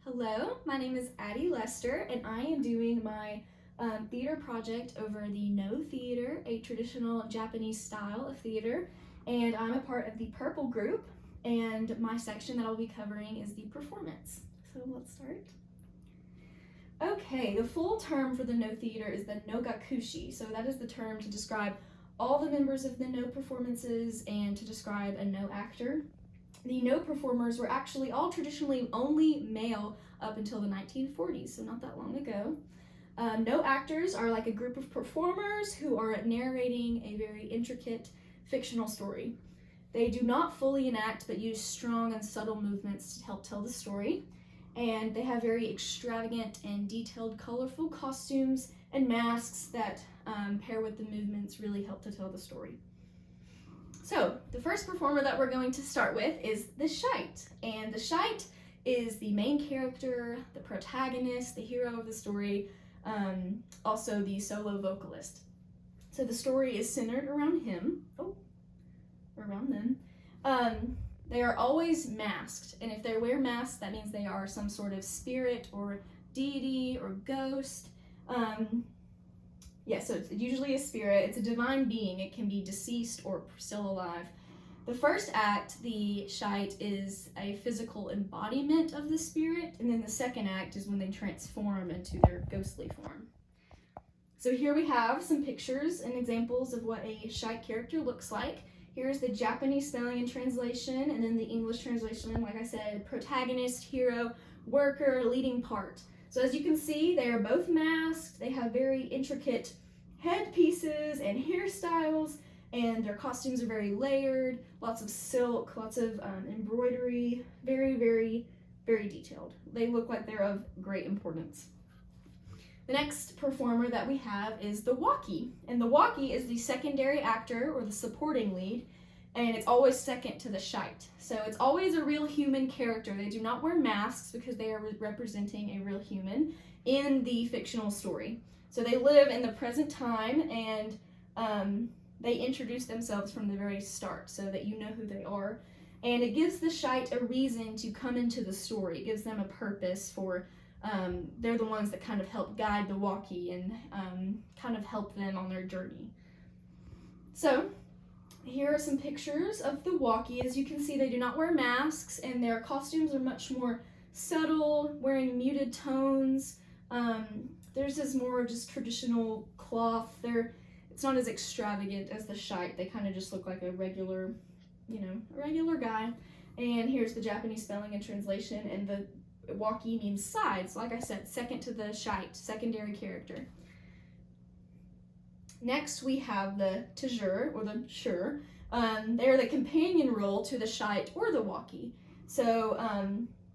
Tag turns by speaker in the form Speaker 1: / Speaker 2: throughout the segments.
Speaker 1: Hello, my name is Addie Lester, and I am doing my theater project over the Noh Theater, a traditional Japanese style of theater, and I'm a part of the Purple group, and my section that I'll be covering is the performance. So let's start. Okay, the full term for the Noh Theater is the Nogakushi, so that is the term to describe all the members of the Noh performances and to describe a Noh actor. The Noh performers were actually all traditionally only male up until the 1940s, so not that long ago. Noh actors are like a group of performers who are narrating a very intricate fictional story. They do not fully enact, but use strong and subtle movements to help tell the story. And they have very extravagant and detailed, colorful costumes and masks that pair with the movements really help to tell the story. So, the first performer that we're going to start with is the Shite. And the Shite is the main character, the protagonist, the hero of the story, also the solo vocalist. So the story is centered around him, around them. They are always masked, and if they wear masks, that means they are some sort of spirit or deity or ghost. So it's usually a spirit. It's a divine being. It can be deceased or still alive. The first act, the Shite, is a physical embodiment of the spirit, and then the second act is when they transform into their ghostly form. So here we have some pictures and examples of what a Shite character looks like. Here's the Japanese spelling and translation, and then the English translation, like I said, protagonist, hero, worker, leading part. So as you can see, they are both masked. They have very intricate headpieces and hairstyles, and their costumes are very layered, lots of silk, lots of embroidery, very, very, very detailed. They look like they're of great importance. The next performer that we have is the Waki, and the Waki is the secondary actor or the supporting lead, and it's always second to the Shite. So it's always a real human character. They do not wear masks because they are representing a real human in the fictional story. So they live in the present time, and they introduce themselves from the very start so that you know who they are. And it gives the Shite a reason to come into the story. It gives them a purpose for, they're the ones that kind of help guide the Waki and kind of help them on their journey. So here are some pictures of the Waki. As you can see, they do not wear masks, and their costumes are much more subtle, wearing muted tones. Theirs is more just traditional cloth. It's not as extravagant as the Shite. They kind of just look like a regular guy. And here's the Japanese spelling and translation, and the Waki means side. So like I said, second to the Shite, secondary character. Next, we have the Tajur, or the Shur. They're the companion role to the Shite or the Waki. So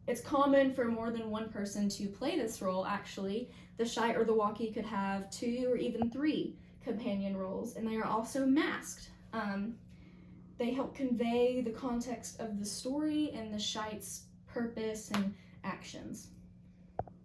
Speaker 1: it's common for more than one person to play this role, actually. The Shite or the Waki could have 2 or even 3 companion roles, and they are also masked. They help convey the context of the story and the Shite's purpose and actions.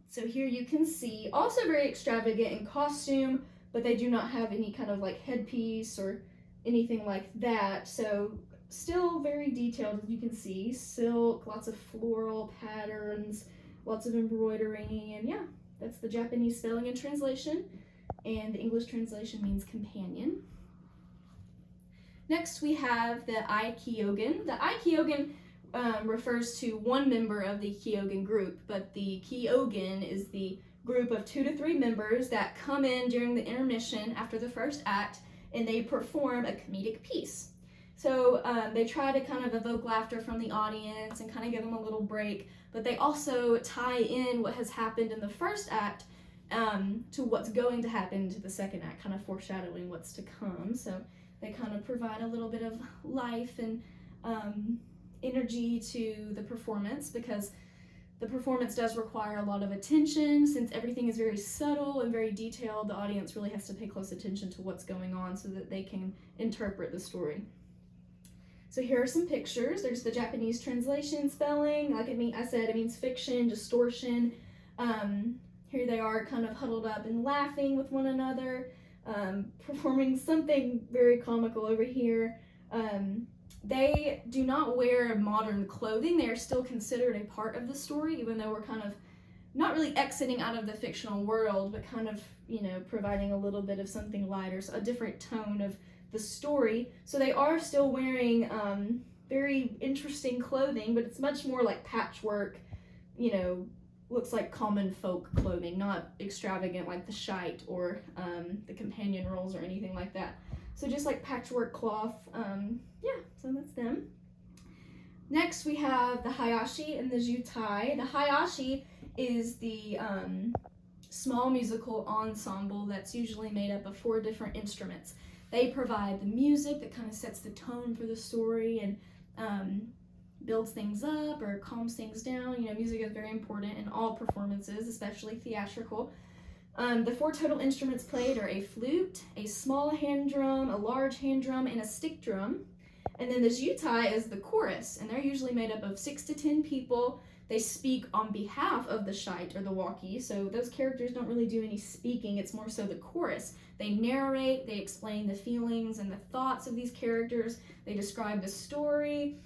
Speaker 1: So here you can see, also very extravagant in costume, but they do not have any kind of like headpiece or anything like that. So still very detailed, as you can see. Silk, lots of floral patterns, lots of embroidery, and yeah, that's the Japanese spelling and translation. And the English translation means companion. Next we have the Ai-Kyogen. The Ai-Kyogen refers to one member of the Kyogen group, but the Kyogen is the group of 2 to 3 members that come in during the intermission after the first act, and they perform a comedic piece. So they try to kind of evoke laughter from the audience and kind of give them a little break, but they also tie in what has happened in the first act to what's going to happen to the second act, kind of foreshadowing what's to come. So they kind of provide a little bit of life and energy to the performance, because the performance does require a lot of attention. Since everything is very subtle and very detailed, the audience really has to pay close attention to what's going on so that they can interpret the story. So here are some pictures. There's the Japanese translation spelling. Like I said, it means fiction, distortion. Here they are kind of huddled up and laughing with one another, performing something very comical over here. They do not wear modern clothing. They are still considered a part of the story, even though we're kind of not really exiting out of the fictional world, but kind of, you know, providing a little bit of something lighter, so a different tone of the story. So they are still wearing very interesting clothing, but it's much more like patchwork, you know, looks like common folk clothing, not extravagant like the shite or the companion roles or anything like that. So just like patchwork cloth, yeah, so that's them. Next we have the Hayashi and the Jutai. The Hayashi is the small musical ensemble that's usually made up of 4 different instruments. They provide the music that kind of sets the tone for the story and builds things up or calms things down. You know, music is very important in all performances, especially theatrical. The 4 total instruments played are a flute, a small hand drum, a large hand drum, and a stick drum. And then the Jutai is the chorus, and they're usually made up of 6 to 10 people. They speak on behalf of the shite or the walkie, so those characters don't really do any speaking, it's more so the chorus. They narrate, they explain the feelings and the thoughts of these characters, they describe the story,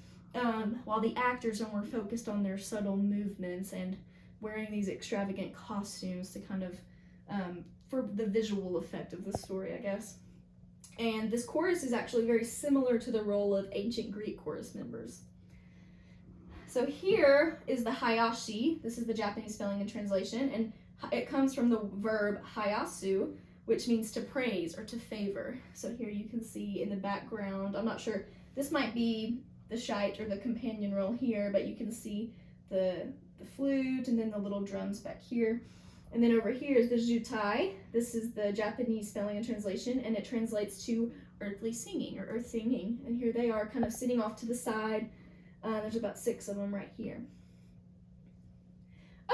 Speaker 1: while the actors are more focused on their subtle movements and wearing these extravagant costumes to kind of, for the visual effect of the story, I guess. And this chorus is actually very similar to the role of ancient Greek chorus members. So here is the Hayashi. This is the Japanese spelling and translation, and it comes from the verb hayasu, which means to praise or to favor. So here you can see in the background, I'm not sure, this might be the shite or the companion role here, but you can see the flute and then the little drums back here. And then over here is the Jutai. This is the Japanese spelling and translation, and it translates to earthly singing or earth singing. And here they are kind of sitting off to the side. There's about 6 of them right here.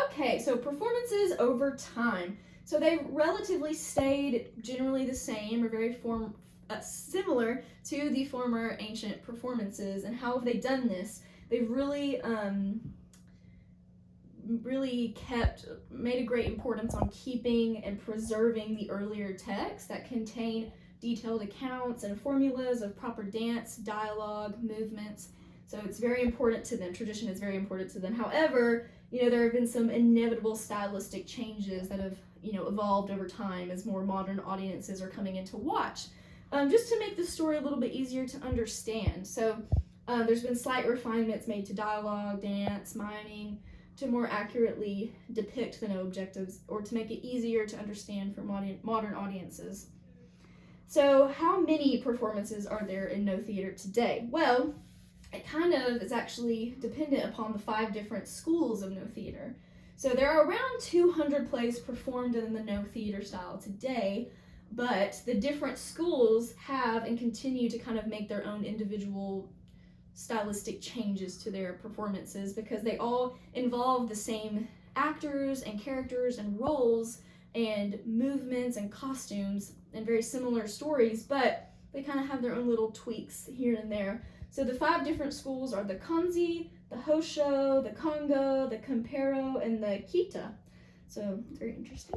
Speaker 1: Okay, so performances over time. So they've relatively stayed generally the same or very similar to the former ancient performances. And how have they done this? They've really made a great importance on keeping and preserving the earlier texts that contain detailed accounts and formulas of proper dance, dialogue, movements. So it's very important to them. Tradition is very important to them. However, you know, there have been some inevitable stylistic changes that have, you know, evolved over time as more modern audiences are coming in to watch, just to make the story a little bit easier to understand. So there's been slight refinements made to dialogue, dance, miming, to more accurately depict the no objectives or to make it easier to understand for modern audiences. So how many performances are there in Noh Theater today? Well, it kind of is actually dependent upon the 5 different schools of Noh Theater. So there are around 200 plays performed in the Noh Theater style today, but the different schools have and continue to kind of make their own individual stylistic changes to their performances because they all involve the same actors and characters and roles and movements and costumes and very similar stories, but they kind of have their own little tweaks here and there. So the 5 different schools are the Kanzi, the Hosho, the Kongo, the Kompero, and the Kita. So very interesting.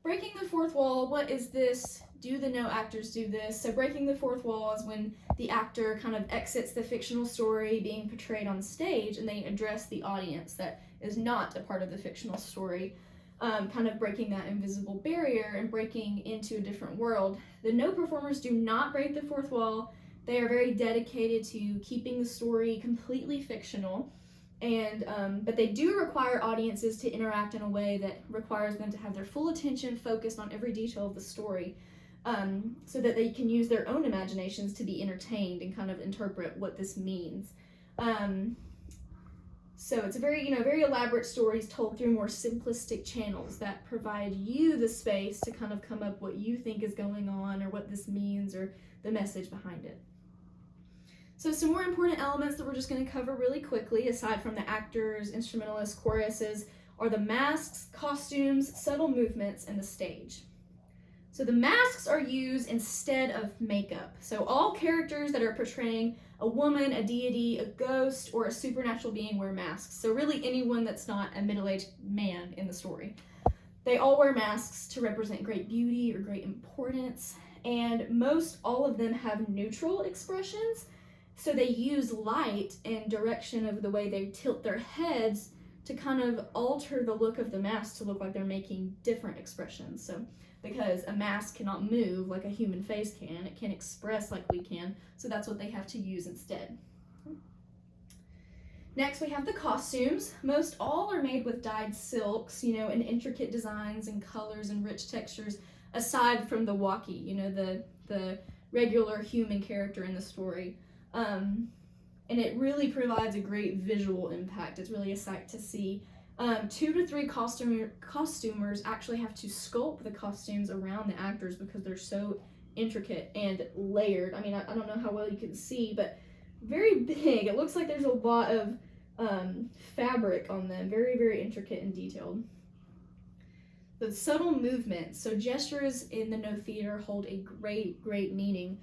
Speaker 1: Breaking the fourth wall, what is this? Do the Noh actors do this? So breaking the fourth wall is when the actor kind of exits the fictional story being portrayed on stage and they address the audience that is not a part of the fictional story, kind of breaking that invisible barrier and breaking into a different world. The Noh performers do not break the fourth wall. They are very dedicated to keeping the story completely fictional, and but they do require audiences to interact in a way that requires them to have their full attention focused on every detail of the story, so that they can use their own imaginations to be entertained and kind of interpret what this means. So it's a very, very elaborate stories told through more simplistic channels that provide you the space to kind of come up what you think is going on or what this means or the message behind it. So some more important elements that we're just going to cover really quickly, aside from the actors, instrumentalists, choruses, are the masks, costumes, subtle movements, and the stage. So the masks are used instead of makeup. So all characters that are portraying a woman, a deity, a ghost, or a supernatural being wear masks. So really anyone that's not a middle-aged man in the story. They all wear masks to represent great beauty or great importance, and most all of them have neutral expressions. So they use light and direction of the way they tilt their heads to kind of alter the look of the mask to look like they're making different expressions. So because a mask cannot move like a human face can, it can't express like we can, so that's what they have to use instead. Next, we have the costumes. Most all are made with dyed silks, you know, and intricate designs and colors and rich textures, aside from the walkie, you know, the regular human character in the story. And it really provides a great visual impact. It's really a sight to see. 2 to 3 costumers actually have to sculpt the costumes around the actors because they're so intricate and layered. I mean, I don't know how well you can see, but very big. It looks like there's a lot of fabric on them. Very, very intricate and detailed. The subtle movements. So gestures in the Noh Theater hold a great, great meaning.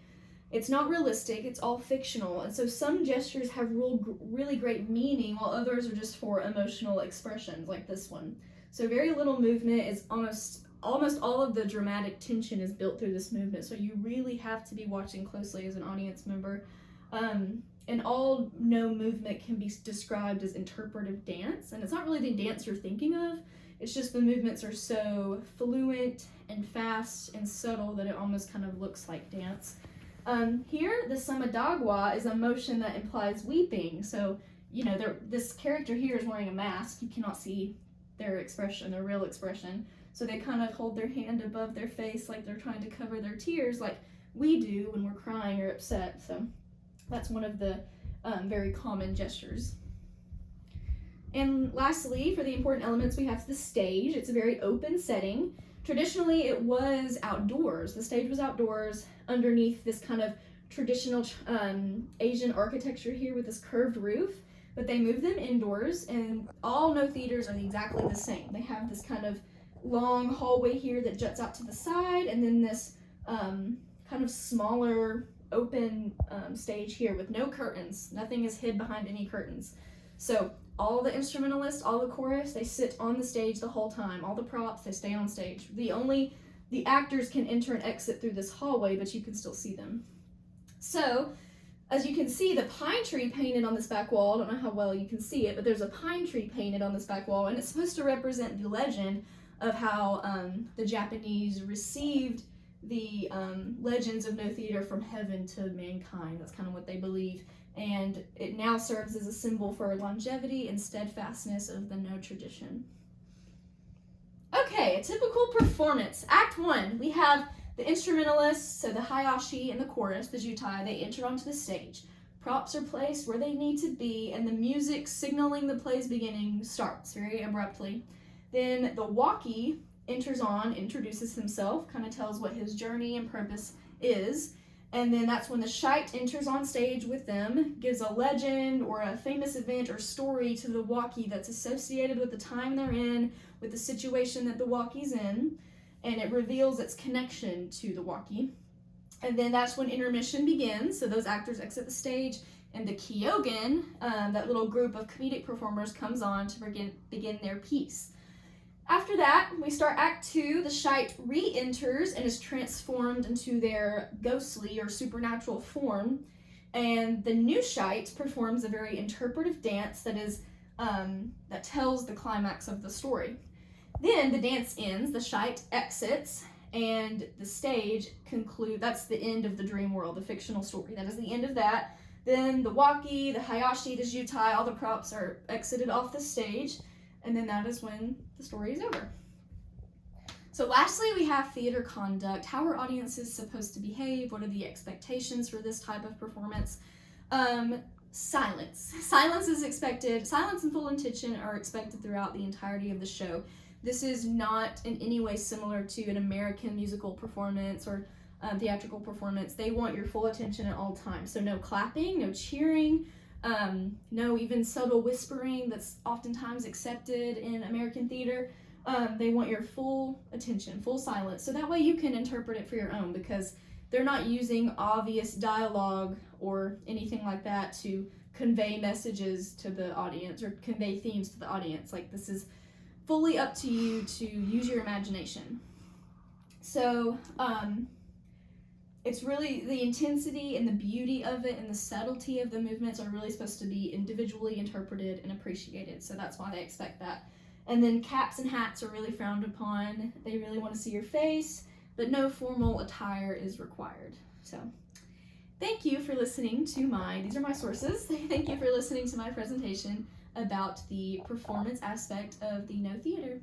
Speaker 1: It's not realistic, it's all fictional, and so some gestures have really great meaning while others are just for emotional expressions, like this one. So very little movement is almost all of the dramatic tension is built through this movement, so you really have to be watching closely as an audience member. And all Noh movement can be described as interpretive dance, and it's not really the dance you're thinking of, it's just the movements are so fluent and fast and subtle that it almost kind of looks like dance. Here, the samadagwa is a motion that implies weeping. So, you know, this character here is wearing a mask. You cannot see their expression, their real expression. So they kind of hold their hand above their face like they're trying to cover their tears like we do when we're crying or upset. So that's one of the very common gestures. And lastly, for the important elements, we have the stage. It's a very open setting. Traditionally, it was outdoors. The stage was outdoors underneath this kind of traditional Asian architecture here with this curved roof, but they moved them indoors, and all Noh theaters are exactly the same. They have this kind of long hallway here that juts out to the side, and then this kind of smaller open stage here with no curtains. Nothing is hid behind any curtains. So all the instrumentalists, all the chorus, they sit on the stage the whole time. All the props, they stay on stage. The actors can enter and exit through this hallway, but you can still see them. So, as you can see, the pine tree painted on this back wall, I don't know how well you can see it, but there's a pine tree painted on this back wall, and it's supposed to represent the legend of how the Japanese received the legends of Noh Theater from heaven to mankind. That's kind of what they believe. And it now serves as a symbol for longevity and steadfastness of the Noh tradition. Okay, a typical performance. Act 1, we have the instrumentalists, so the hayashi and the chorus, the jutai, they enter onto the stage. Props are placed where they need to be, and the music signaling the play's beginning starts very abruptly. Then the walkie enters on, introduces himself, kind of tells what his journey and purpose is. And then that's when the shite enters on stage with them, gives a legend or a famous event or story to the walkie that's associated with the time they're in, with the situation that the walkie's in, and it reveals its connection to the walkie. And then that's when intermission begins, so those actors exit the stage, and the kyogen, that little group of comedic performers, comes on to begin their piece. After that, we start Act 2. The shite re-enters and is transformed into their ghostly or supernatural form, and the new shite performs a very interpretive dance that tells the climax of the story. Then the dance ends, the shite exits, and the stage concludes. That's the end of the dream world, the fictional story. That is the end of that. Then the walkie, the hayashi, the jutai, all the props are exited off the stage, and then that is when the story is over. So lastly, we have theater conduct. How are audiences supposed to behave? What are the expectations for this type of performance? Silence. Silence is expected. Silence and full attention are expected throughout the entirety of the show. This is not in any way similar to an American musical performance or theatrical performance. They want your full attention at all times. So no clapping, no cheering, no even subtle whispering that's oftentimes accepted in American theater. They want your full attention, full silence, so that way you can interpret it for your own, because they're not using obvious dialogue or anything like that to convey messages to the audience or convey themes to the audience. Like, this is fully up to you to use your imagination. So it's really the intensity and the beauty of it and the subtlety of the movements are really supposed to be individually interpreted and appreciated. So that's why they expect that. And then caps and hats are really frowned upon. They really want to see your face, but no formal attire is required. So thank you for listening to these are my sources. Thank you for listening to my presentation about the performance aspect of the Noh Theater.